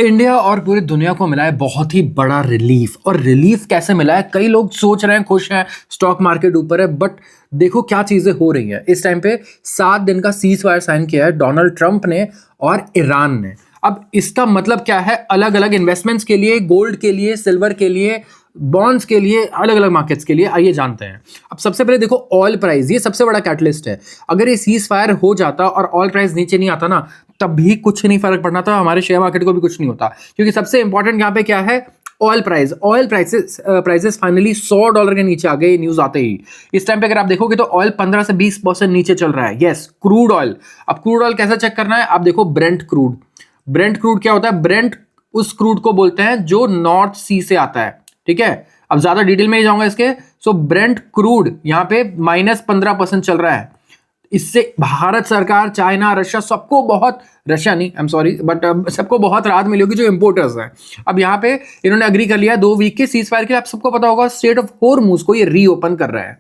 India और पूरी दुनिया को मिला है बहुत ही बड़ा रिलीफ। और रिलीफ कैसे मिला है? कई लोग सोच रहे हैं, खुश हैं, स्टॉक मार्केट ऊपर है, बट देखो क्या चीजें हो रही हैं इस टाइम पे। 7 दिन का सीज फायर साइन किया है डोनाल्ड ट्रंप ने और ईरान ने। अब इसका मतलब क्या है? अलग अलग इन्वेस्टमेंट्स के लिए, गोल्ड के लिए, सिल्वर के लिए, बॉन्ड्स के लिए, अलग अलग मार्केट्स के लिए, आइए जानते हैं। अब सबसे पहले देखो, ऑयल प्राइस ये सबसे बड़ा कैटलिस्ट है। अगर ये सीज फायर हो जाता और ऑयल प्राइस नीचे नहीं आता ना, तब भी कुछ नहीं फर्क पड़ना था, हमारे शेयर मार्केट को भी कुछ नहीं होता। क्योंकि सबसे इंपॉर्टेंट यहाँ पे क्या है? Oil price. Oil prices finally $100 के नीचे आ गए न्यूज आते ही। इस टाइम पे अगर आप देखोगे तो ऑयल 15 से 20% नीचे चल रहा है। Yes, crude oil. अब क्रूड ऑयल कैसे चेक करना है? आप देखो ब्रेंट क्रूड। ब्रेंट क्रूड क्या होता है? ब्रेंट उस क्रूड को बोलते हैं जो नॉर्थ सी से आता है। ठीक है, अब ज्यादा डिटेल में नहीं जाऊंगा इसके। सो ब्रेंट क्रूड यहाँ पे -15% चल रहा है। इससे भारत सरकार, चाइना, रशिया, सबको बहुत, रशिया नहीं, आई एम सॉरी, बट सबको बहुत राहत मिली होगी जो इंपोर्टर्स हैं। अब यहाँ पे इन्होंने अग्री कर लिया 2 वीक के सीज फायर के लिए। आप सबको पता होगा स्ट्रेट ऑफ हॉर्मुज को ये रीओपन कर रहा है।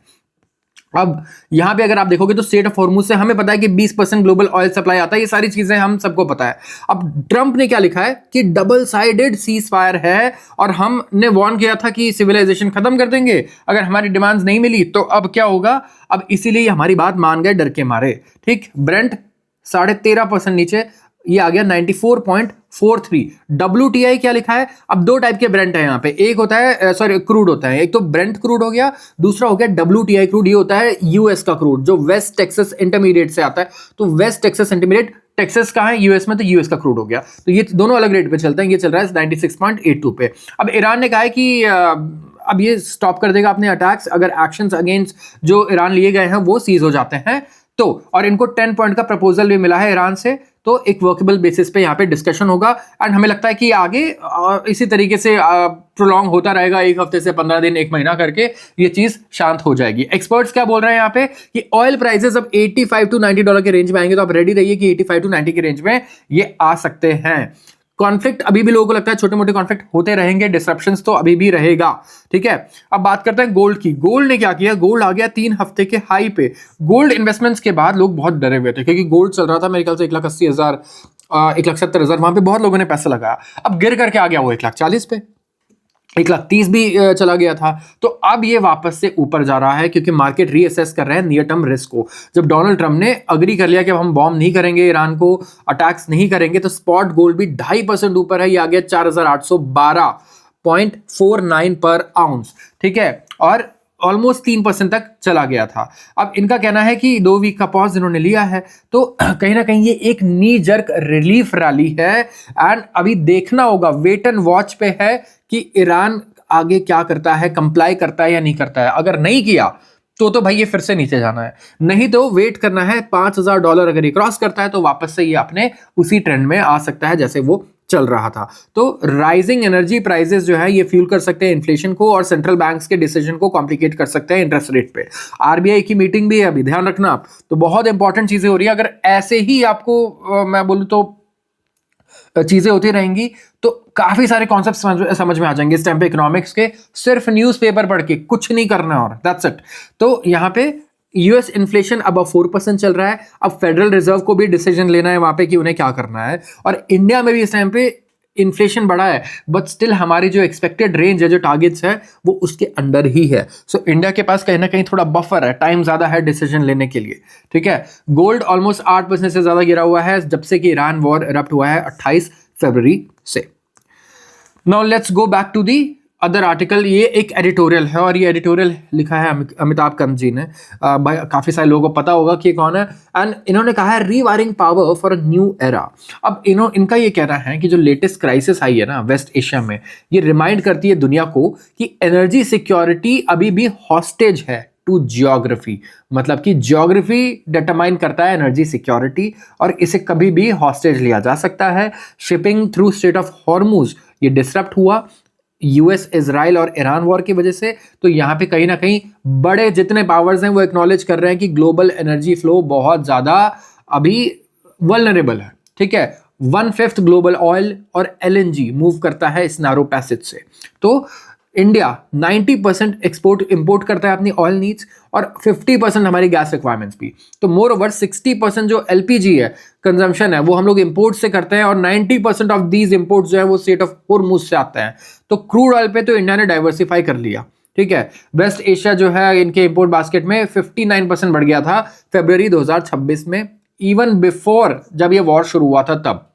अब यहां पे अगर आप देखोगे तो स्टेट ऑफ हॉर्मुज से हमें पता है कि 20% ग्लोबल ऑयल सप्लाई आता है। ये सारी चीजें हम सबको पता है। अब ट्रंप ने क्या लिखा है कि डबल साइडेड सीज फायर है, और हमने वार्न किया था कि सिविलाइजेशन खत्म कर देंगे अगर हमारी डिमांड्स नहीं मिली। तो अब क्या होगा? अब इसीलिए हमारी बात मान गए डर के मारे। ठीक, ब्रेंट 13.5% नीचे, ये आ गया 94.43। WTI क्या लिखा है? अब 2 टाइप के ब्रेंट है यहाँ पे। एक होता है, सॉरी, क्रूड होता है। एक तो ब्रेंट क्रूड हो गया, दूसरा हो गया WTI क्रूड। ये होता है यूएस का क्रूड जो वेस्ट टेक्सास इंटरमीडिएट से आता है। तो वेस्ट टेक्सास इंटरमीडिएट, टेक्सास कहाँ है? यूएस में, तो यूएस का क्रूड हो गया। तो ये दोनों अलग रेट पे चलते हैं। ये चल रहा है 96.82 पे। अब ईरान ने कहा है कि अब ये स्टॉप कर देगा अपने अटैक्स अगर एक्शंस अगेंस्ट जो ईरान लिए गए हैं वो सीज हो जाते हैं तो। और इनको 10 पॉइंट का प्रपोजल भी मिला है ईरान से। तो एक वर्केबल बेसिस पे यहाँ पे डिस्कशन होगा। एंड हमें लगता है कि आगे इसी तरीके से प्रोलॉन्ग होता रहेगा, 1 हफ्ते से 15 दिन, 1 महीना करके ये चीज शांत हो जाएगी। एक्सपर्ट्स क्या बोल रहे हैं यहाँ पे कि ऑयल प्राइसेस अब $85 to $90 के रेंज में आएंगे। तो आप रेडी रहिए कि 85 to 90 के रेंज में ये आ सकते हैं। कॉन्फ्लिक्ट अभी भी लोगों को लगता है छोटे मोटे कॉन्फ्लिक्ट होते रहेंगे, डिसरप्शंस तो अभी भी रहेगा। ठीक है, अब बात करते हैं गोल्ड की। गोल्ड ने क्या किया? गोल्ड आ गया 3 हफ्ते के हाई पे। गोल्ड इन्वेस्टमेंट्स के बाद लोग बहुत डरे हुए थे क्योंकि गोल्ड चल रहा था मेरे ख्याल से 1,80,000, 1,70,000, वहां पे बहुत लोगों ने पैसा लगाया। अब गिर करके आ गया वो 1,40,000 पे, 1,30,000 भी चला गया था। तो अब ये वापस से ऊपर जा रहा है क्योंकि मार्केट रीअसेस कर रहे हैं नियर टर्म रिस्क को। जब डोनाल्ड ट्रंप ने अग्री कर लिया कि अब हम बॉम्ब नहीं करेंगे, ईरान को अटैक्स नहीं करेंगे, तो स्पॉट गोल्ड भी 2.5% ऊपर है। ये आ गया 4,812.49 पर आउंस। ठीक है, और ऑलमोस्ट 3% तक चला गया था। अब इनका कहना है कि 2 वीक का पॉज इन्होंने लिया है, तो कहीं ना कहीं ये एक नी जर्क रिलीफ रैली है। एंड अभी देखना होगा, वेट एंड वॉच पे है कि ईरान आगे क्या करता है, कंप्लाई करता है या नहीं करता है। अगर नहीं किया तो भाई ये फिर से नीचे जाना है, नहीं तो वेट करना है। $5,000 अगर ये क्रॉस करता है तो वापस से ये अपने उसी ट्रेंड में आ सकता है जैसे वो चल रहा था। तो राइजिंग एनर्जी प्राइसेस जो है ये फ्यूल कर सकते हैं इन्फ्लेशन को, और सेंट्रल बैंक्स के डिसीजन को कॉम्प्लिकेट कर सकते हैं इंटरेस्ट रेट पे। आरबीआई की मीटिंग भी है, अभी ध्यान रखना आप। तो बहुत इंपॉर्टेंट चीजें हो रही है। अगर ऐसे ही आपको मैं बोलूं तो चीजें होती रहेंगी तो काफी सारे कॉन्सेप्ट समझ में आ जाएंगे इस टाइम पे इकोनॉमिक्स के। सिर्फ न्यूज़पेपर पढ़ के कुछ नहीं करना, और दैट्स इट। तो यहाँ पे यूएस इन्फ्लेशन अब 4% चल रहा है। अब फेडरल रिजर्व को भी डिसीजन लेना है वहां पे कि उन्हें क्या करना है। और इंडिया में भी इस टाइम पे इन्फ्लेशन बढ़ा है, बट स्टिल हमारी जो एक्सपेक्टेड रेंज है, जो टारगेट्स है, वो उसके अंडर ही है। सो इंडिया के पास कहीं ना कहीं थोड़ा बफर है, टाइम ज्यादा है डिसीजन लेने के लिए। ठीक है, गोल्ड ऑलमोस्ट 8% से ज्यादा गिरा हुआ है जब से कि ईरान वॉर इरप्ट हुआ है 28 फरवरी से। Now let's go back to the other article. ये एक एडिटोरियल है, और ये एडिटोरियल लिखा है अमिताभ कांत जी ने। काफी सारे लोगों को पता होगा कि कौन है। एंड इन्होंने कहा है rewiring power for a new era. अब इनका ये कहना है कि जो लेटेस्ट क्राइसिस आई है ना वेस्ट एशिया में, ये रिमाइंड करती है दुनिया को कि एनर्जी सिक्योरिटी अभी भी हॉस्टेज है टू जियोग्राफी। मतलब कि जियोग्राफी डिटरमाइन करता है एनर्जी सिक्योरिटी, और इसे कभी भी हॉस्टेज लिया जा सकता है। Shipping through straight of Hormuz ये डिसरप्ट हुआ यूएस, इजराइल और ईरान वॉर की वजह से। तो यहाँ पे कहीं ना कहीं बड़े जितने पावर्स हैं वो एक्नॉलेज कर रहे हैं कि ग्लोबल एनर्जी फ्लो बहुत ज्यादा अभी वल्नरेबल है। ठीक है, 1/5 ग्लोबल ऑयल और एलएनजी मूव करता है इस नैरो पैसेज से। तो इंडिया 90% एक्सपोर्ट इंपोर्ट करता है अपनी ऑयल नीड्स और 50% हमारी गैस रिक्वायरमेंट्स भी। तो मोर ओवर 60% जो एलपीजी है कंजम्पशन है वो हम लोग इंपोर्ट से करते हैं और 90% ऑफ दीज इंपोर्ट्स जो है वो स्टेट ऑफ होर्मुज से आते हैं। तो क्रूड ऑयल पे तो इंडिया ने डाइवर्सिफाई कर लिया, ठीक है। वेस्ट एशिया जो है इनके इंपोर्ट बास्केट में 59% बढ़ गया था फरवरी 2026 में, इवन बिफोर जब ये वॉर शुरू हुआ था तब।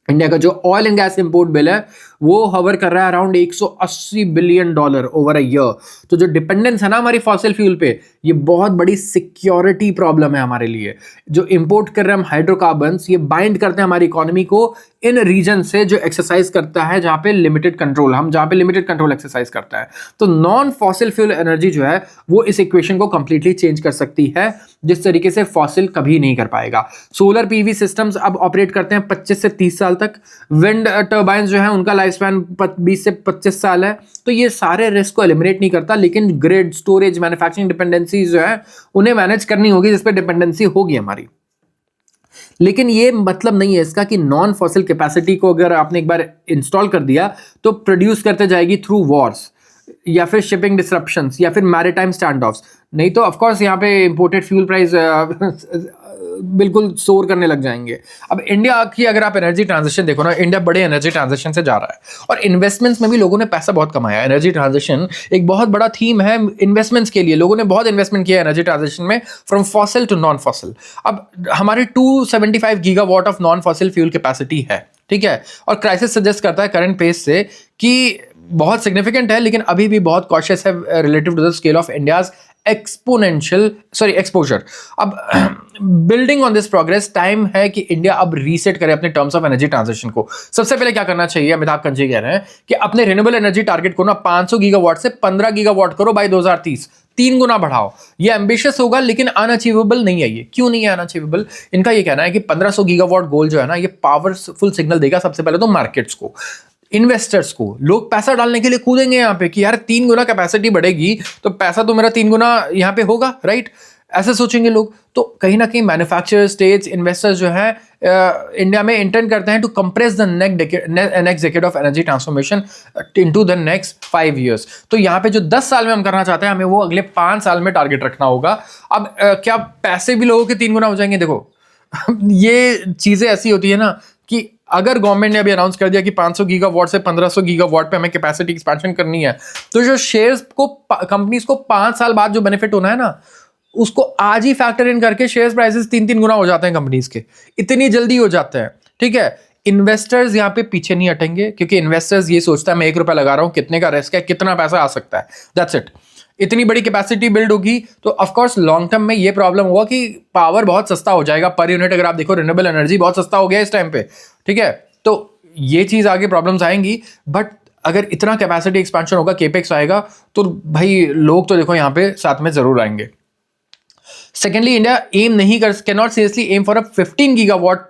इंडिया का जो oil and gas import bill है वो हवर कर रहा है around 180 billion dollar over a year. तो जो डिपेंडेंस है ना हमारी फॉसिल फ्यूल पे, ये बहुत बड़ी सिक्योरिटी प्रॉब्लम है हमारे लिए। जो इंपोर्ट कर रहे हैं हम हाइड्रोकार्बन्स, ये बाइंड करते हैं हमारी इकोनॉमी को इन रीजन से जो एक्सरसाइज करता है जहां पे लिमिटेड कंट्रोल, हम जहां पे लिमिटेड कंट्रोल एक्सरसाइज करता है। तो नॉन फॉसिल फ्यूल एनर्जी जो है वो इस इक्वेशन को कंप्लीटली चेंज कर सकती है, जिस तरीके से फॉसिल कभी नहीं कर पाएगा। सोलर पीवी सिस्टम्स अब ऑपरेट करते हैं 25 से 30 साल तक। विंड टर्बाइंस जो है उनका लाइफ स्पैन 20 से 25 साल है। तो ये सारे रिस्क को एलिमिनेट नहीं करता, लेकिन ग्रिड, स्टोरेज, मैन्युफैक्चरिंग डिपेंडेंसी जो है उन्हें मैनेज करनी होगी, जिस पे डिपेंडेंसी होगी हमारी। लेकिन ये मतलब नहीं है इसका कि नॉन फॉसिल कैपेसिटी को अगर आपने एक बार इंस्टॉल कर दिया तो प्रोड्यूस करते जाएगी थ्रू वॉर्स या फिर शिपिंग डिसरप्शंस या फिर मैरीटाइम स्टैंड ऑफ्स। नहीं तो ऑफकोर्स यहाँ पे इंपोर्टेड फ्यूल प्राइस बिल्कुल सोर करने लग जाएंगे। अब इंडिया की अगर आप एनर्जी ट्रांजिशन देखो ना, इंडिया बड़े एनर्जी ट्रांजिशन से जा रहा है और इन्वेस्टमेंट्स में भी लोगों ने पैसा बहुत कमाया। एनर्जी ट्रांजिशन एक बहुत बड़ा थीम है इन्वेस्टमेंट्स के लिए, लोगों ने बहुत इन्वेस्टमेंट किया एनर्जी ट्रांजिशन में, from fossil to non fossil. अब हमारे 275 gigawatt of non fossil fuel capacity है, ठीक है। और क्राइसिस सजेस्ट करता है करंट पेस से कि बहुत सिग्निफिकेंट है, लेकिन अभी भी बहुत कॉशियस है relative to the scale of India's exposure. अब building on this progress, time है कि इंडिया अब रीसेट करे अपने टर्म्स ऑफ एनर्जी ट्रांजिशन को। सबसे पहले क्या करना चाहिए, अमिताभ कांत जी कह रहे हैं कि अपने रिन्यूएबल एनर्जी टारगेट को ना 500 गीगावाट से 15 गीगावाट करो बाय 2030, 3 गुना बढ़ाओ। ये एम्बिशियस होगा लेकिन अनअचीवेबल नहीं है। ये क्यों नहीं है अनअचीवेबल? इनका ये कहना है कि 1500 गीगावाट गोल जो है ना, ये पावरफुल सिग्नल देगा सबसे पहले तो मार्केट्स को, इन्वेस्टर्स को। लोग पैसा डालने के लिए कूदेंगे यहाँ पे कि यार 3 गुना कैपेसिटी बढ़ेगी तो पैसा तो मेरा 3 गुना यहाँ पे होगा, राइट? ऐसे सोचेंगे लोग। तो कहीं ना कहीं मैन्युफैक्चरर, स्टेट्स, इन्वेस्टर्स जो है इंडिया में इंटेंड करते हैं to compress the next decade of energy transformation into the next 5 years। तो यहाँ पे जो 10 साल में हम करना चाहते हैं, हमें वो अगले 5 साल में टारगेट रखना होगा। अब क्या पैसे भी लोगों के 3 गुना हो जाएंगे? देखो ये चीजें ऐसी होती है ना कि अगर गवर्नमेंट ने अभी अनाउंस कर दिया कि 500 गीगावाट से 1500 गीगावाट पे हमें कैपेसिटी एक्सपेंशन करनी है, तो जो शेयर्स को कंपनीज को 5 साल बाद जो बेनिफिट होना है ना, उसको आज ही फैक्टर इन करके शेयर प्राइसेस 3-3 गुना हो जाते हैं कंपनीज के, इतनी जल्दी हो जाते हैं, ठीक है। इन्वेस्टर्स यहाँ पे पीछे नहीं हटेंगे, क्योंकि इन्वेस्टर्स ये सोचता है मैं 1 रुपया लगा रहा हूं, कितने का रिस्क है, कितना पैसा आ सकता है, दैट्स इट। इतनी बड़ी कैपेसिटी बिल्ड होगी तो ऑफ कोर्स लॉन्ग टर्म में ये प्रॉब्लम होगा कि पावर बहुत सस्ता हो जाएगा पर यूनिट। अगर आप देखो रिन्यूएबल एनर्जी बहुत सस्ता हो गया इस टाइम पे, ठीक है। तो ये चीज आगे प्रॉब्लम्स आएंगी, बट अगर इतना कैपेसिटी एक्सपेंशन होगा, केपेक्स आएगा, तो भाई लोग तो देखो यहाँ पे साथ में जरूर आएंगे। सेकेंडली, इंडिया एम नहीं कर, cannot seriously aim for a 1500 gigawatt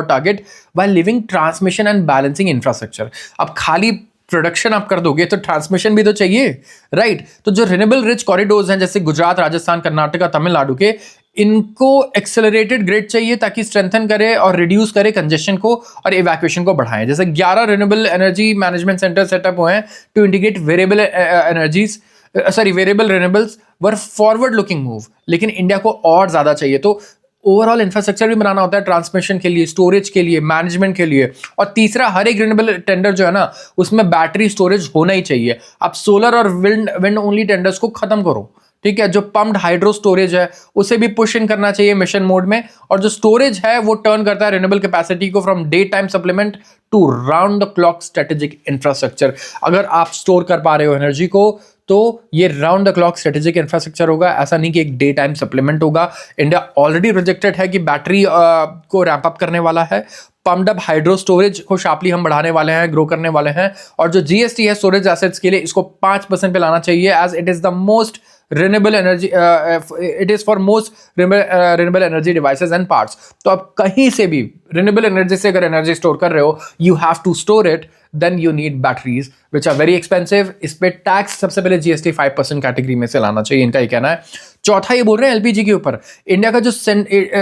target while living transmission and balancing infrastructure. अब खाली प्रोडक्शन आप कर दोगे तो ट्रांसमिशन भी तो चाहिए, राइट? तो जो रिन्यूएबल रिच कॉरिडोर्स हैं जैसे गुजरात, राजस्थान, कर्नाटका, तमिलनाडु के, इनको एक्सेलरेटेड ग्रिड चाहिए ताकि स्ट्रेंथन करे और रिड्यूस करे कंजेशन को और इवैक्यूएशन को बढ़ाएं। जैसे 11 renewable energy management centre setup हुए हैं to integrate variable renewables were forward looking move. लेकिन इंडिया को और ज्यादा चाहिए, तो ओवरऑल इंफ्रास्ट्रक्चर भी बनाना होता है ट्रांसमिशन के लिए, स्टोरेज के लिए, मैनेजमेंट के लिए। और तीसरा, हर एक रिन्यूएबल टेंडर जो है ना, उसमें बैटरी स्टोरेज होना ही चाहिए। आप सोलर और विंड ओनली टेंडर्स को खत्म करो, ठीक है। जो पम्प्ड हाइड्रो स्टोरेज है उसे भी पुश इन करना चाहिए मिशन मोड में। और जो स्टोरेज है वो टर्न करता है रिन्यूएबल कैपेसिटी को from daytime supplement to round the clock strategic infrastructure. अगर आप स्टोर कर पा रहे हो एनर्जी को तो ये round the clock strategic infrastructure होगा, ऐसा नहीं कि एक डे टाइम सप्लीमेंट होगा। इंडिया ऑलरेडी प्रोजेक्टेड है कि बैटरी को रैंप अप करने वाला है। पम्प्ड अप हाइड्रो स्टोरेज को शार्पली हम बढ़ाने वाले हैं, ग्रो करने वाले हैं। और जो जीएसटी है स्टोरेज एसेट्स के लिए, इसको 5% पे लाना चाहिए, as it is the most renewable energy, it is for most renewable energy devices and parts. तो आप कहीं से भी रिन्यूएबल एनर्जी से अगर एनर्जी स्टोर कर रहे हो, you have to store it, then you need batteries which are very expensive. इस पे टैक्स सबसे पहले जीएसटी 5% कैटेगरी में से लाना चाहिए, इनका ये कहना है। चौथा, ये बोल रहे हैं एलपीजी के ऊपर, इंडिया का जो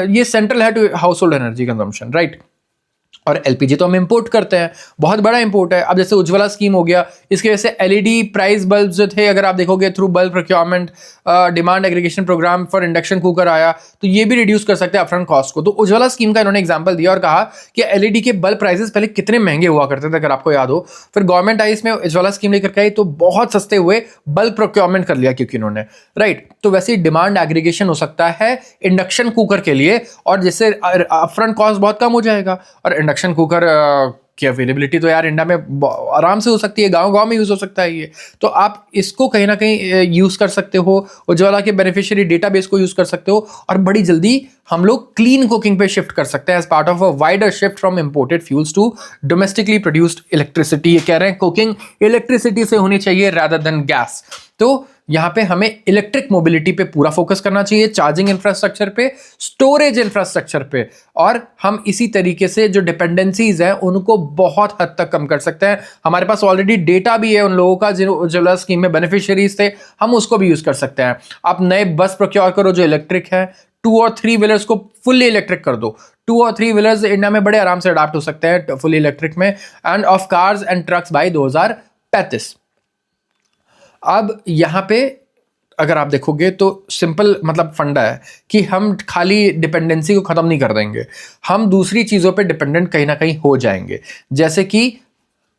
ये सेंट्रल है to household energy consumption, right? और एलपीजी तो हम इंपोर्ट करते हैं, बहुत बड़ा इंपोर्ट है। अब जैसे उज्ज्वला स्कीम हो गया, इसकी वजह से एलईडी प्राइस बल्ब जो थे, अगर आप देखोगे through bulb procurement demand aggregation programme for induction cooker आया, तो ये भी रिड्यूस कर सकते हैं अपफ्रंट कॉस्ट को। तो उज्ज्वला स्कीम का इन्होंने एग्जांपल दिया और कहा कि एलईडी के बल्ब प्राइसेस पहले कितने महंगे हुआ करते थे, अगर आपको याद हो। फिर गवर्नमेंट आई इसमें उज्ज्वला स्कीम लेकर के आई, तो बहुत सस्ते हुए, बल्ब प्रोक्योरमेंट कर लिया क्योंकि इन्होंने, राइट। तो वैसे ही डिमांड एग्रीगेशन हो सकता है इंडक्शन कुकर के लिए, और जिससे अपफ्रंट कॉस्ट बहुत कम हो जाएगा। और इंडक्शन कुकर की अवेलेबिलिटी तो यार इंडिया में आराम से हो सकती है, गांव गांव में यूज हो सकता है ये। तो आप इसको कहीं ना कहीं यूज कर सकते हो, उज्ज्वला के बेनिफिशियरी डेटाबेस को यूज कर सकते हो, और बड़ी जल्दी हम लोग क्लीन कुकिंग पे शिफ्ट कर सकते हैं as part of a wider shift from imported fuels to domestically produced electricity. ये कह रहे हैं कुकिंग इलेक्ट्रिसिटी से होनी चाहिए रादर देन गैस। तो यहाँ पे हमें इलेक्ट्रिक मोबिलिटी पे पूरा फोकस करना चाहिए, चार्जिंग इंफ्रास्ट्रक्चर पे, स्टोरेज इंफ्रास्ट्रक्चर पे, और हम इसी तरीके से जो डिपेंडेंसीज हैं उनको बहुत हद तक कम कर सकते हैं। हमारे पास ऑलरेडी डेटा भी है उन लोगों का जो उज्ज्वला स्कीम में बेनिफिशियरीज थे, हम उसको भी यूज कर सकते हैं। आप नए बस प्रोक्योर करो जो इलेक्ट्रिक है, 2 और 3 व्हीलर्स को फुल्ली इलेक्ट्रिक कर दो। 2 और 3 व्हीलर्स इंडिया में बड़े आराम से अडाप्ट हो सकते हैं फुल्ली इलेक्ट्रिक में, and of cars and trucks by 2035। अब यहां पे अगर आप देखोगे तो सिंपल मतलब फंडा है कि हम खाली डिपेंडेंसी को खत्म नहीं कर देंगे, हम दूसरी चीजों पे डिपेंडेंट कहीं ना कहीं हो जाएंगे। जैसे कि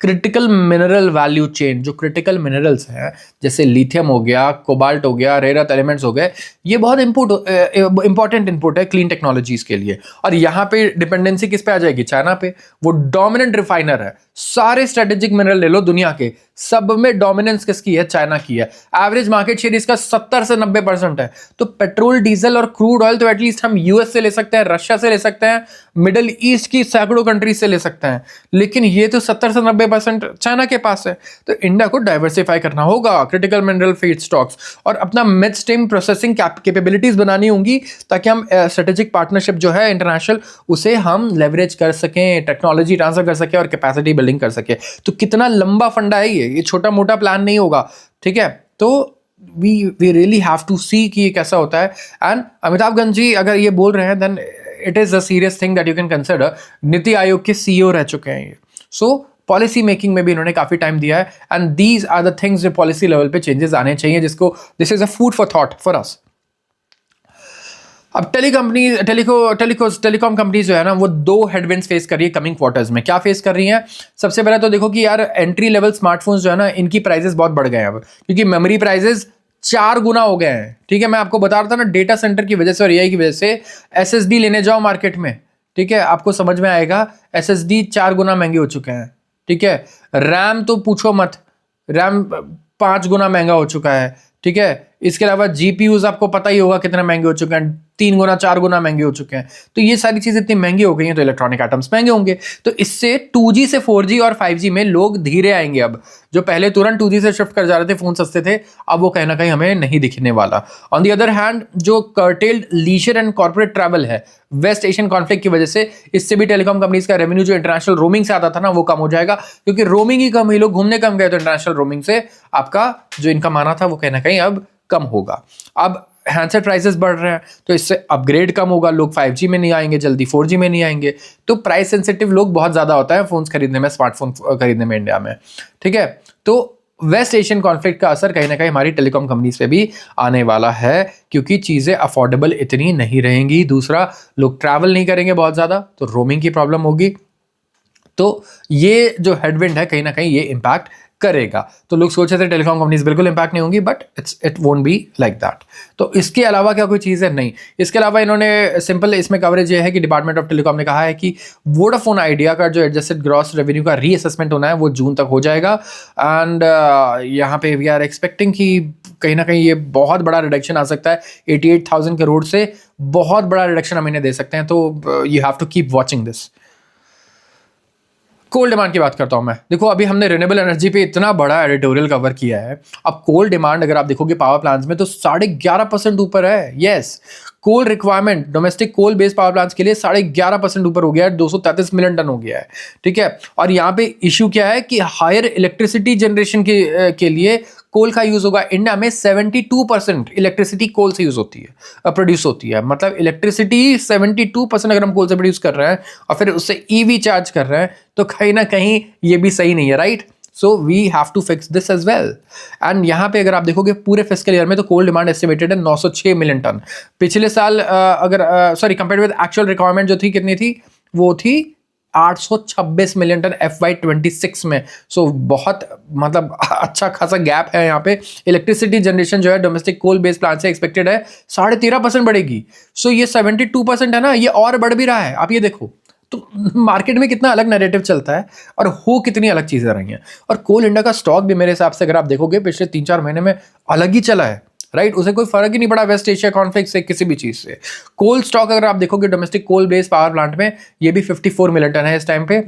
क्रिटिकल मिनरल वैल्यू चेन, जो क्रिटिकल मिनरल्स हैं जैसे लिथियम हो गया, कोबाल्ट हो गया, रेयर अर्थ एलिमेंट्स हो गए, ये बहुत इंपॉर्टेंट इनपुट है क्लीन टेक्नोलॉजीज के लिए। और यहाँ पे डिपेंडेंसी किस पे आ जाएगी? चाइना पे। वो डोमिनेंट रिफाइनर है, सारे स्ट्रेटेजिक मिनरल ले लो दुनिया के, सब में डोमिनेंस किसकी है? चाइना की है। एवरेज मार्केट शेयर इसका 70 से 90% है। तो पेट्रोल, डीजल और क्रूड ऑयल तो एटलीस्ट हम यूएस से ले सकते हैं, रशिया से ले सकते हैं, मिडिल ईस्ट की सैकड़ों कंट्रीज से ले सकते हैं, लेकिन ये तो 70 से 90% चाइना के पास है। तो इंडिया को डाइवर्सिफाई करना होगा क्रिटिकल मिनरल फीड स्टॉक्स, और अपना मिड स्ट्रीम प्रोसेसिंग कैपेबिलिटीज बनानी होंगी, ताकि हम स्ट्रेटेजिक पार्टनरशिप जो है इंटरनेशनल, उसे हम लेवरेज कर सकें, टेक्नोलॉजी ट्रांसफर कर सकें और कैपेसिटी बिल्डिंग कर सकें। तो कितना लंबा फंडा है ये छोटा मोटा प्लान नहीं होगा, ठीक है। तो we really have to see कि ये कैसा होता है। एंड अमिताभ गंज जी अगर ये बोल रहे हैं, then it is a serious thing that you can consider. NITI Aayog के सीईओ रह चुके हैं ये, सो पॉलिसी मेकिंग में भी इन्होंने काफी टाइम दिया है, and these are the things जो पॉलिसी लेवल पे चेंजेस आने चाहिए, जिसको this is a food for thought for us. अब टेलीकॉम कंपनीज जो है ना, वो 2 हेडविंड्स फेस कर रही है कमिंग क्वार्टर्स में। क्या फेस कर रही हैं? सबसे पहले तो देखो कि यार एंट्री लेवल स्मार्टफोन्स जो है ना, इनकी प्राइसेस बहुत बढ़ गए हैं अब, क्योंकि मेमोरी प्राइसेस 4 गुना हो गए हैं। ठीक है, मैं आपको बता रहा था ना, डेटा सेंटर की वजह से और एआई की वजह से एसएसडी लेने जाओ मार्केट में, ठीक है, आपको समझ में आएगा एसएसडी 4 गुना महंगे हो चुके हैं। ठीक है, रैम तो पूछो मत, रैम 5 गुना महंगा हो चुका है। ठीक है, इसके अलावा जीपीयूज आपको पता ही होगा कितने महंगे हो चुके हैं, 3 गुना 4 गुना महंगे हो चुके हैं। तो ये सारी चीजें इतनी महंगी हो गई हैं, तो इलेक्ट्रॉनिक आइटम्स महंगे होंगे। तो इससे 2G से 4G और 5G में लोग धीरे आएंगे। अब जो पहले तुरंत 2G से शिफ्ट कर जा रहे थे, फोन सस्ते थे, अब वो कहीं ना कहीं हमें नहीं दिखने वाला। ऑन दी अदर हैंड, जो curtailed leisure and corporate travel है वेस्ट एशियन कॉन्फ्लिक्ट की वजह से, इससे भी टेलीकॉम कंपनीज का रेवेन्यू जो इंटरनेशनल रोमिंग से आता था ना, वो कम हो जाएगा, क्योंकि रोमिंग ही कम हुई, लोग घूमने कम गए, तो इंटरनेशनल रोमिंग से आपका जो इनकम आना था वो कहीं ना कहीं अब कम होगा। अब हैंडसेट प्राइसेस बढ़ रहे हैं, तो इससे अपग्रेड कम होगा, लोग 5G में नहीं आएंगे जल्दी, 4G में नहीं आएंगे। तो प्राइस सेंसिटिव लोग बहुत ज्यादा होता है फोन्स खरीदने में, स्मार्टफोन खरीदने में इंडिया में। ठीक है, तो वेस्ट एशियन कॉन्फ्लिक्ट का असर कहीं ना कहीं हमारी टेलीकॉम कंपनीज पे भी आने वाला है, क्योंकि चीजें अफोर्डेबल इतनी नहीं रहेंगी। दूसरा, लोग ट्रैवल नहीं करेंगे बहुत ज्यादा, तो रोमिंग की प्रॉब्लम होगी। तो ये जो हेडविंड है कहीं ना कहीं ये इंपैक्ट करेगा। तो लोग सोच रहे थे टेलीकॉम कंपनीज बिल्कुल इंपैक्ट नहीं होंगी, but it won't be like that. तो इसके अलावा क्या कोई चीज़ है? नहीं। इसके अलावा इन्होंने सिंपल इसमें कवरेज ये है कि डिपार्टमेंट ऑफ टेलीकॉम ने कहा है कि वोडाफोन आइडिया का जो एडजस्टेड ग्रॉस रेवेन्यू का रीअसेसमेंट होना है वो जून तक हो जाएगा। एंड यहाँ पे वी आर एक्सपेक्टिंग कि कहीं ना कहीं ये बहुत बड़ा रिडक्शन आ सकता है, 88,000 करोड़ से बहुत बड़ा रिडक्शन हम इन्हें दे सकते हैं। तो you have to keep watching this. Coal demand की बात करता हूं मैं। देखो, अभी हमने रिन्यूएबल एनर्जी पे इतना बड़ा एडिटोरियल कवर किया है। अब कोल डिमांड अगर आप देखोगे पावर प्लांट्स में तो 11.5% ऊपर है। Yes, coal requirement domestic coal based power plants के लिए 11.5% ऊपर हो गया है, 233 मिलियन टन हो गया है। ठीक है, और यहाँ पे इश्यू क्या है कि हायर इलेक्ट्रिसिटी जनरेशन के लिए कोल का यूज होगा। इंडिया में 72% इलेक्ट्रिसिटी कोल से यूज होती है, प्रोड्यूस होती है। मतलब इलेक्ट्रिसिटी 72% अगर हम कोल से प्रोड्यूस कर रहे हैं और फिर उससे ईवी चार्ज कर रहे हैं, तो कहीं ना कहीं ये भी सही नहीं है, right? So we have to fix this as well. And यहाँ पे अगर आप देखोगे पूरे फिस्कल ईयर में, तो कोल डिमांड एस्टिमेटेड है 906 मिलियन टन। पिछले साल अगर कंपेयर विद एक्चुअल रिक्वायरमेंट जो थी, कितनी थी? वो थी 826 मिलियन टन FY26 में। सो बहुत मतलब अच्छा खासा गैप है यहाँ पे। इलेक्ट्रिसिटी जनरेशन जो है डोमेस्टिक कोल बेस्ड प्लांट से एक्सपेक्टेड है 13.5% बढ़ेगी। सो ये 72% है ना, ये और बढ़ भी रहा है। आप ये देखो तो मार्केट में कितना अलग नैरेटिव चलता है और हो कितनी अलग चीजें रही हैं। और कोल इंडिया का स्टॉक भी मेरे हिसाब से अगर आप देखोगे पिछले 3-4 महीने में अलग ही चला है, राइट? उसे कोई फर्क ही नहीं पड़ा वेस्ट एशिया कॉन्फ्लिक्ट से, किसी भी चीज से। कोल स्टॉक अगर आप देखोगे domestic coal based power plant में, ये भी 54 मिलियन टन है इस टाइम पे।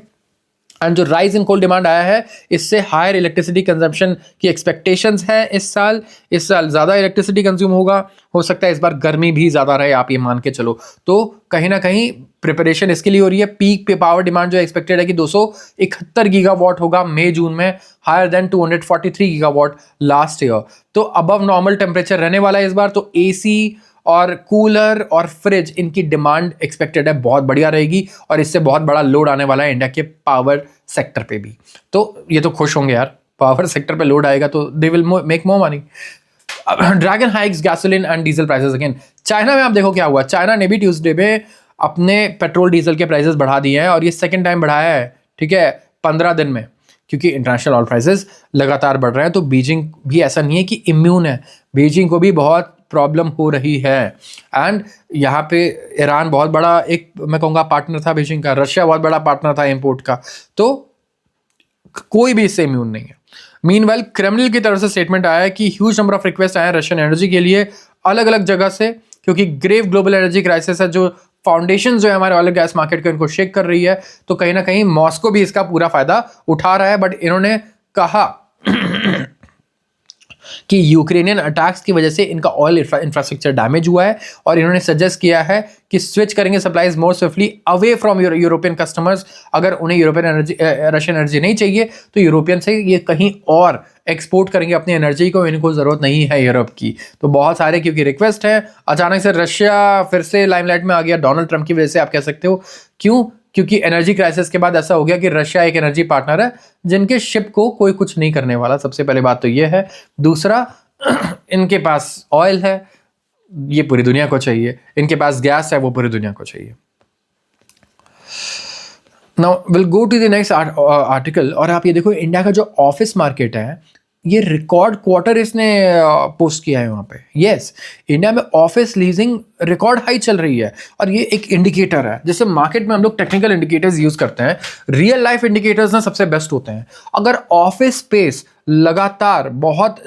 एंड जो राइज इन कोल डिमांड आया है, इससे हायर इलेक्ट्रिसिटी कंजम्पशन की एक्सपेक्टेशंस है इस साल ज़्यादा इलेक्ट्रिसिटी कंज्यूम होगा। हो सकता है इस बार गर्मी भी ज़्यादा रहे, आप ये मान के चलो। तो कहीं ना कहीं प्रिपरेशन इसके लिए हो रही है। पीक पे पावर डिमांड जो एक्सपेक्टेड है कि 271 गीगावाट होगा मई जून में, higher than 243 gigawatt last year. तो अबव नॉर्मल टेम्परेचर रहने वाला है इस बार। तो AC और कूलर और फ्रिज, इनकी डिमांड एक्सपेक्टेड है बहुत बढ़िया रहेगी और इससे बहुत बड़ा लोड आने वाला है इंडिया के पावर सेक्टर पे भी। तो ये तो खुश होंगे यार, पावर सेक्टर पे लोड आएगा तो they will make more money. Dragon hikes gasoline and diesel prices again. China में आप देखो क्या हुआ। चाइना ने भी ट्यूसडे पे अपने पेट्रोल डीजल के प्राइसेस बढ़ा दिए हैं और ये सेकेंड टाइम बढ़ाया है, ठीक है, 15 दिन में, क्योंकि इंटरनेशनल ऑयल प्राइसेस लगातार बढ़ रहे हैं। तो बीजिंग भी ऐसा नहीं है कि इम्यून है, बीजिंग को भी बहुत प्रॉब्लम हो रही है। एंड यहाँ पे ईरान बहुत बड़ा एक, मैं कहूँगा, पार्टनर था बीजिंग का। रशिया बहुत बड़ा पार्टनर था इंपोर्ट का। तो कोई भी इससे इम्यून नहीं है। मीनवाइल क्रेमलिन की तरफ से स्टेटमेंट आया है कि ह्यूज नंबर ऑफ रिक्वेस्ट आए हैं रशियन एनर्जी के लिए अलग अलग जगह से, क्योंकि ग्रेव ग्लोबल एनर्जी क्राइसिस है जो फाउंडेशन जो है हमारे ऑयल गैस मार्केट को, इनको शेक कर रही है। तो कहीं ना कहीं मॉस्को भी इसका पूरा फायदा उठा रहा है। बट इन्होंने कहा कि यूक्रेनियन अटैक्स की वजह से इनका ऑयल इंफ्रास्ट्रक्चर डैमेज हुआ है और इन्होंने सजेस्ट किया है कि स्विच करेंगे supplies more swiftly away from European customers. अगर उन्हें यूरोपियन एनर्जी, रशियन एनर्जी नहीं चाहिए तो यूरोपियन से ये कहीं और एक्सपोर्ट करेंगे अपनी एनर्जी को, इनको ज़रूरत नहीं है यूरोप की। तो बहुत सारे क्योंकि रिक्वेस्ट है। अचानक से रशिया फिर से लाइमलाइट में आ गया डोनाल्ड ट्रंप की वजह से, आप कह सकते हो। क्यों? क्योंकि एनर्जी क्राइसिस के बाद ऐसा हो गया कि रशिया एक एनर्जी पार्टनर है जिनके शिप को कोई कुछ नहीं करने वाला। सबसे पहले बात तो ये है। दूसरा, इनके पास ऑयल है, ये पूरी दुनिया को चाहिए। इनके पास गैस है, वो पूरी दुनिया को चाहिए। Now will go to the next article. और आप ये देखो इंडिया का जो ऑफिस मार्केट है, ये रिकॉर्ड क्वार्टर इसने पोस्ट किया है वहाँ पे। यस, इंडिया में ऑफिस लीजिंग रिकॉर्ड हाई चल रही है और ये एक इंडिकेटर है। जैसे मार्केट में हम लोग टेक्निकल इंडिकेटर्स यूज करते हैं, रियल लाइफ इंडिकेटर्स ना सबसे बेस्ट होते हैं। अगर ऑफिस स्पेस लगातार बहुत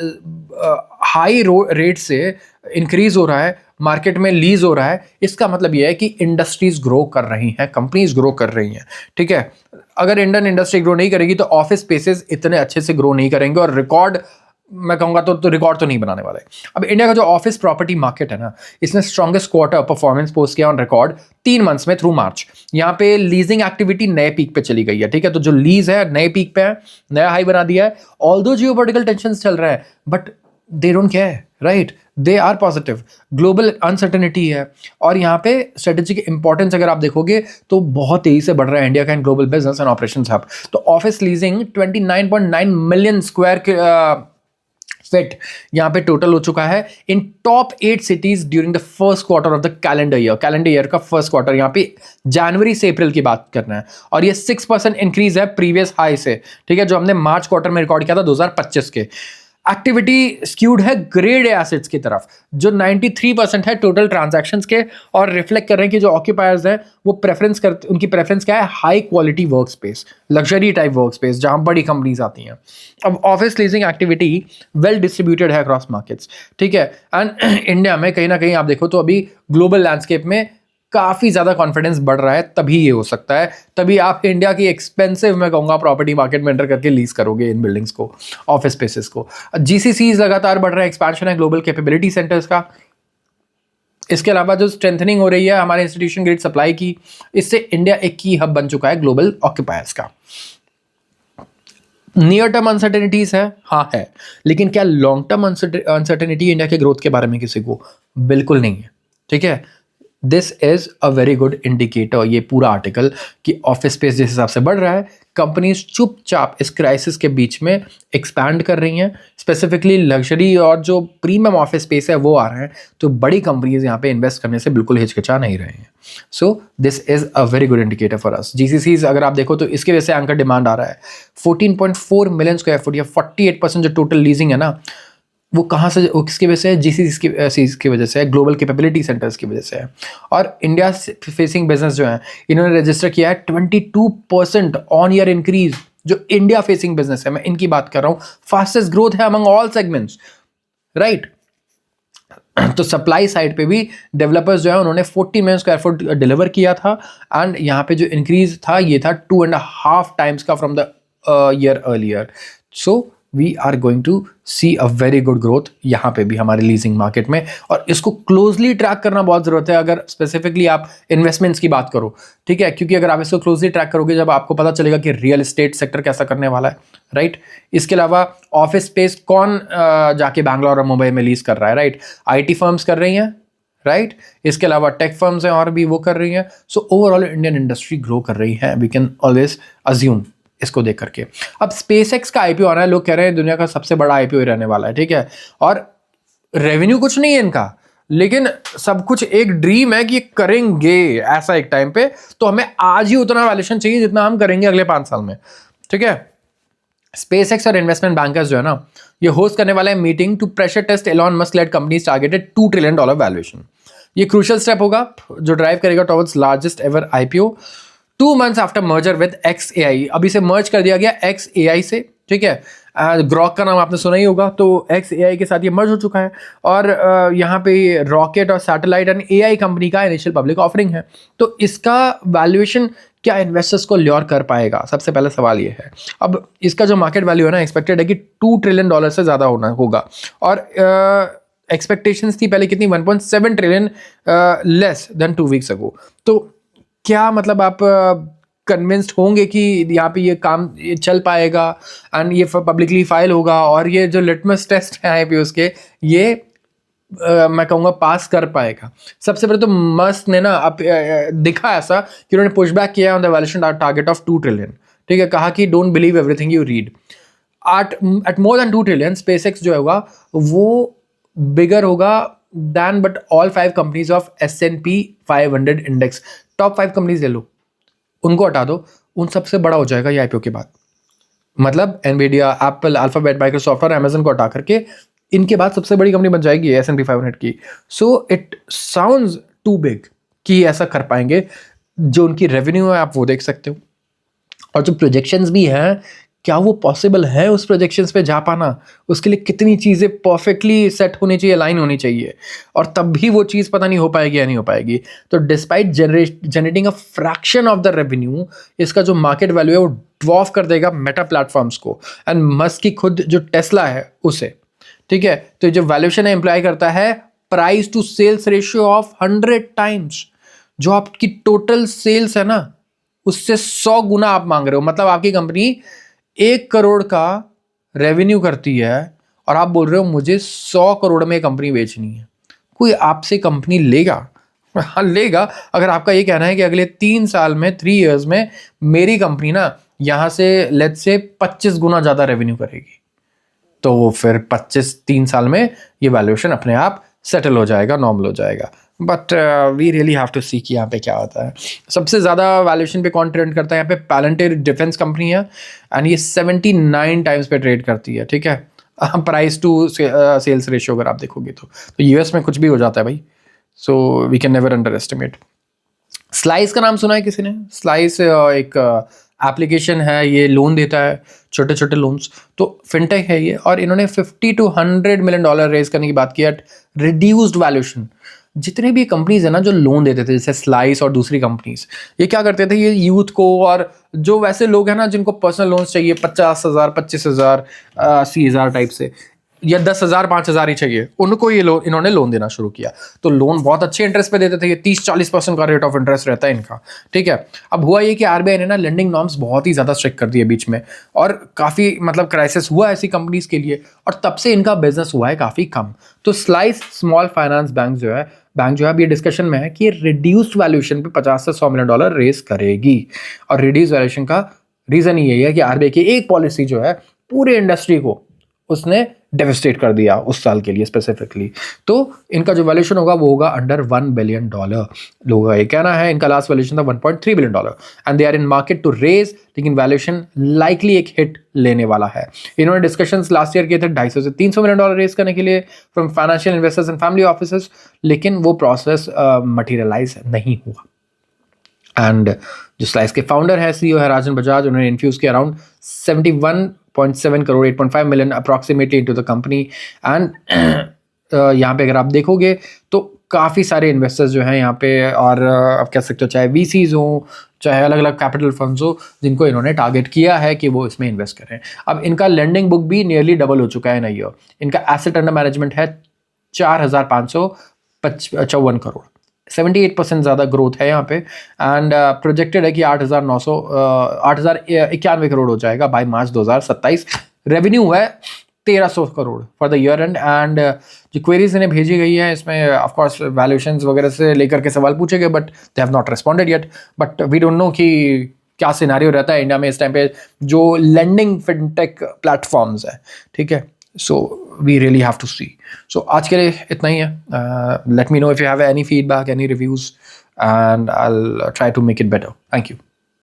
हाई रेट से इंक्रीज हो रहा है, मार्केट में लीज हो रहा है, इसका मतलब यह है कि इंडस्ट्रीज ग्रो कर रही हैं, कंपनीज ग्रो कर रही हैं, ठीक है। अगर इंडियन इंडस्ट्री ग्रो नहीं करेगी तो ऑफिस स्पेसेस इतने अच्छे से ग्रो नहीं करेंगे और रिकॉर्ड, मैं कहूँगा तो रिकॉर्ड तो नहीं बनाने वाले। अब इंडिया का जो ऑफिस प्रॉपर्टी मार्केट है ना, इसने स्ट्रॉन्गेस्ट क्वार्टर परफॉर्मेंस पोस्ट किया ऑन रिकॉर्ड 3 मंथ्स में थ्रू मार्च। यहाँ पे लीजिंग एक्टिविटी नए पीक पे चली गई है, ठीक है। तो जो लीज है नए पीक पे है, नया हाई बना दिया है। ऑल्दो जियोपॉलिटिकल टेंशन चल रहा है but they don't care, right, they are positive. Global uncertainty है और यहाँ पे स्ट्रेटेजिक इंपॉर्टेंस अगर आप देखोगे तो बहुत तेजी से बढ़ रहा है इंडिया का in global business and operations hub. तो office leasing 29.9 million square feet यहाँ पे टोटल हो चुका है in top 8 cities during the first quarter of the calendar year का फर्स्ट क्वार्टर। यहाँ पे जनवरी से अप्रैल की बात करना है और ये 6% इंक्रीज है प्रीवियस हाई से, ठीक है, जो हमने मार्च क्वार्टर में रिकॉर्ड किया था 2025 के। एक्टिविटी स्क्यूड है ग्रेड ए एसेट्स की तरफ, जो 93% है टोटल ट्रांजैक्शंस के, और रिफ्लेक्ट कर रहे हैं कि जो ऑक्यूपायर्स हैं वो प्रेफरेंस करते, उनकी प्रेफरेंस क्या है, high quality workspace, luxury type workspace जहां बड़ी कंपनीज आती हैं। अब office leasing activity well distributed है अक्रॉस मार्केट्स, ठीक है। एंड इंडिया में कहीं ना कहीं आप देखो तो अभी ग्लोबल लैंडस्केप में काफ़ी ज़्यादा कॉन्फिडेंस बढ़ रहा है, तभी ये हो सकता है, तभी आप इंडिया की एक्सपेंसिव, मैं कहूँगा, प्रॉपर्टी मार्केट में एंटर करके लीज करोगे इन बिल्डिंग्स को, ऑफिस स्पेसेस को। GCCs लगातार बढ़ रहा है, एक्सपेंशन है ग्लोबल कैपेबिलिटी सेंटर्स का। इसके अलावा जो स्ट्रेंथनिंग हो रही है हमारे इंस्टीट्यूशन ग्रेड सप्लाई की, इससे इंडिया एक की हब बन चुका है ग्लोबल ऑक्यूपायर्स का। नियर टर्म अनसर्टेनिटीज है, हाँ है, लेकिन क्या लॉन्ग टर्म अनसर्टेनिटी इंडिया के ग्रोथ के बारे में किसी को? बिल्कुल नहीं है, ठीक है। This is a very good indicator, ये पूरा आर्टिकल, कि ऑफिस स्पेस जिस हिसाब से बढ़ रहा है, कंपनीज चुपचाप इस क्राइसिस के बीच में एक्सपैंड कर रही हैं, स्पेसिफिकली लग्जरी और जो प्रीमियम ऑफिस स्पेस है वो आ रहे हैं, तो बड़ी कंपनीज यहाँ पे इन्वेस्ट करने से बिल्कुल हिचकिचा नहीं रहे हैं। So this is a very good indicator for us. GCCs अगर आप देखो तो इसकी वजह से एंकर डिमांड आ रहा है 14.4 मिलियन स्क्वायर फुट, या 48% जो टोटल लीजिंग है ना, वो कहाँ से, वो किसकी वजह से है? जीसीसी की वजह से है, ग्लोबल कैपेबिलिटी सेंटर्स की वजह से है। और इंडिया फेसिंग बिजनेस जो है, इन्होंने रजिस्टर किया है 22% ऑन ईयर इंक्रीज। जो इंडिया फेसिंग बिजनेस है, मैं इनकी बात कर रहा हूँ, फास्टेस्ट ग्रोथ है अमंग ऑल सेगमेंट्स, राइट। तो सप्लाई साइड पे भी डेवलपर्स जो है उन्होंने 40 मिलियन स्क्वायर फुट डिलीवर किया था, एंड यहाँ पे जो इंक्रीज था ये था 2.5 टाइम्स का from the year earlier. So we are going to see a very good growth यहाँ पे भी हमारे लीजिंग मार्केट में, और इसको क्लोजली ट्रैक करना बहुत ज़रूरत है अगर स्पेसिफिकली आप इन्वेस्टमेंट्स की बात करो, ठीक है, क्योंकि अगर आप इसको क्लोजली ट्रैक करोगे, जब आपको पता चलेगा कि रियल एस्टेट सेक्टर कैसा करने वाला है, राइट। इसके अलावा ऑफिस स्पेस कौन जाके बैंगलोर और मुंबई में लीज कर रहा है, राइट, आईटी फर्म्स कर रही हैं, राइट। इसके अलावा टेक फर्म्स हैं और भी वो कर रही हैं। So overall Indian industry grow कर रही है, वी कैन ऑलवेज अज्यूम इसको देख करके। अब स्पेसएक्स का आईपीओ आ रहा है, लोग कह रहे हैं दुनिया का सबसे बड़ा आईपीओ रहने वाला है, ठीक है, और रेवेन्यू कुछ नहीं है इनका, लेकिन सब कुछ एक ड्रीम है कि करेंगे ऐसा एक टाइम पे, तो हमें आज ही उतना वैल्यूएशन चाहिए जितना हम करेंगे अगले 5 साल में, ठीक है। स्पेसएक्स और इन्वेस्टमेंट बैंकर्स जो है ना, ये होस्ट करने वाला है meeting to pressure test Elon Musk led companies targeted $2 trillion valuation. ये क्रूशियल स्टेप होगा जो ड्राइव करेगा towards largest ever IPO 2 months after merger with XAI। अभी से मर्ज कर दिया गया XAI से, ठीक है। ग्रॉक का नाम आपने सुना ही होगा, तो XAI के साथ ये मर्ज हो चुका है, और यहाँ पे रॉकेट और सैटेलाइट एंड AI कंपनी का इनिशियल पब्लिक ऑफरिंग है। तो इसका वैल्यूएशन क्या इन्वेस्टर्स को ल्योर कर पाएगा, सबसे पहला सवाल ये है। अब इसका जो मार्केट वैल्यू है ना, एक्सपेक्टेड है कि $2 ट्रिलियन से ज़्यादा होगा, और एक्सपेक्टेशंस थी पहले कितनी, 1.7 ट्रिलियन लेस देन 2 weeks अगो। तो क्या मतलब आप कन्विंस्ड होंगे कि यहाँ पे ये काम ये चल पाएगा एंड ये पब्लिकली फाइल होगा, और ये जो लिटमस टेस्ट है आईपीओ के, ये मैं कहूँगा पास कर पाएगा? सबसे पहले तो मस्क ने ना दिखा ऐसा कि उन्होंने पुश बैक किया on the valuation target of 2 trillion, ठीक है। कहा कि don't believe everything you read. At more than 2 trillion SpaceX जो होगा वो बिगर होगा than but all 5 companies of S&P 500 index. Top 5 companies ले लो, उनको हटा दो, उन सबसे बड़ा हो जाएगा ये आईपीओ के बाद। मतलब एनवीडिया, एप्पल, अल्फाबेट, माइक्रोसॉफ्ट और अमेजन को हटा करके इनके बाद सबसे बड़ी कंपनी बन जाएगी S&P 500 की। So it sounds too big कि ऐसा कर पाएंगे। जो उनकी रेवेन्यू है आप वो देख सकते हो, और जो प्रोजेक्शंस भी हैं, क्या वो पॉसिबल है उस प्रोजेक्शंस पे जा पाना? उसके लिए कितनी चीज़ें परफेक्टली सेट होनी चाहिए, लाइन होनी चाहिए, और तब भी वो चीज़ पता नहीं हो पाएगी या नहीं हो पाएगी। तो despite generating a fraction of the revenue, इसका जो मार्केट वैल्यू है वो ड्वॉर्फ कर देगा मेटा प्लेटफॉर्म्स को एंड मस्क की खुद जो टेस्ला है उसे, ठीक है। तो जो वैल्यूएशन है इंप्लाई करता है price to sales ratio of 100 times. जो आपकी टोटल सेल्स है ना, उससे 100 गुना आप मांग रहे हो। मतलब आपकी कंपनी 1 करोड़ का रेवेन्यू करती है और आप बोल रहे हो मुझे 100 करोड़ में कंपनी बेचनी है। कोई आपसे कंपनी लेगा? हाँ लेगा, अगर आपका ये कहना है कि अगले 3 साल में, 3 years में मेरी कंपनी ना यहाँ से लेट्स से 25 गुना ज़्यादा रेवेन्यू करेगी, तो फिर 3 साल में ये वैल्यूएशन अपने आप सेटल हो जाएगा, नॉर्मल हो जाएगा। But we really have to see कि यहाँ पे क्या होता है। सबसे ज़्यादा वैल्यूएशन पे कौन ट्रेड करता है यहाँ पे? पैलेंटियर डिफेंस कंपनी है, एंड ये 79 टाइम्स पे ट्रेड करती है, ठीक है। प्राइस टू सेल्स रेशियो अगर आप देखोगे तो यूएस में कुछ भी हो जाता है भाई। So we can never underestimate. Slice का नाम सुना है किसी ने? स्लाइस एक एप्लीकेशन है, ये लोन देता है, छोटे छोटे लोन्स, तो फिनटेक है ये, और इन्होंने $50 to $100 मिलियन रेज करने की बात की एट रिड्यूस्ड वैल्यूएशन। जितने भी कंपनीज है ना जो लोन देते थे, जैसे स्लाइस और दूसरी कंपनीज, ये क्या करते थे, ये यूथ को और जो वैसे लोग हैं ना जिनको पर्सनल लोन्स चाहिए 50,000, 25,000, 80,000 टाइप से, या 10,000 5,000 ही चाहिए, उनको ये लोन, इन्होंने लोन देना शुरू किया। तो लोन बहुत अच्छे इंटरेस्ट पे देते थे, ये 30-40% का रेट ऑफ इंटरेस्ट रहता है इनका, ठीक है। अब हुआ ये कि आरबीआई ने ना लेंडिंग नॉर्म्स बहुत ही ज़्यादा स्ट्रिक्ट कर दिए बीच में, और काफ़ी मतलब क्राइसिस हुआ ऐसी कंपनीज के लिए, और तब से इनका बिजनेस हुआ है काफ़ी कम। तो स्लाइस स्मॉल फाइनेंस बैंक जो है अब ये डिस्कशन में है कि रिड्यूस्ड वैल्यूएशन पे 50 से 100 मिलियन डॉलर रेस करेगी। और रिड्यूस वैल्यूएशन का रीज़न यही है कि आरबीआई की एक पॉलिसी जो है पूरे इंडस्ट्री को उसने डेविस्टेट कर दिया उस साल के लिए स्पेसिफिकली। तो इनका जो वैल्यूएशन होगा वो होगा अंडर $1 बिलियन। लोगों का ये कहना है, इनका लास्ट वैल्यूएशन था $1.3 billion, and they are in market to raise, लेकिन वैल्यूएशन लाइकली एक हिट लेने वाला है। इन्होंने डिस्कशंस लास्ट ईयर किए थे 250 से 300 मिलियन डॉलर रेज करने के लिए from financial investors and family officers, लेकिन वो प्रोसेस मटीरियलाइज नहीं हुआ। एंड जो स्लाइस के फाउंडर है, सीईओ है राजन बजाज, उन्होंने इन्फ्यूज किया around 71.7 crore 8.5 million approximately into the company. And यहाँ पे अगर आप देखोगे तो काफ़ी सारे इन्वेस्टर्स जो हैं यहाँ पे, और आप कह सकते हो चाहे वीसीज हो, चाहे अलग अलग कैपिटल फंड्स हो, जिनको इन्होंने टारगेट किया है कि वो इसमें इन्वेस्ट करें। अब इनका लेंडिंग बुक भी नियरली डबल हो चुका है इन ईयर। इनका एसेट अंडर मैनेजमेंट है 4,555 करोड़, 78% ज़्यादा ग्रोथ है यहाँ पे। एंड प्रोजेक्टेड है कि 8,091 करोड़ हो जाएगा बाय मार्च 2027। रेवेन्यू है 1,300 crore for the year and. And जो क्वेरीज इन्हें भेजी गई है, इसमें ऑफ कोर्स वैल्यूएशंस वगैरह से लेकर के सवाल पूछे गए, but they have not responded yet. But we don't know कि क्या सिनेरियो रहता है इंडिया में इस टाइम पे जो लेंडिंग फिनटेक प्लेटफॉर्म्स है, ठीक है। So we really have to see. So आज के लिए इतना ही है. Let me know if you have any feedback, any reviews, and I'll try to make it better. Thank you.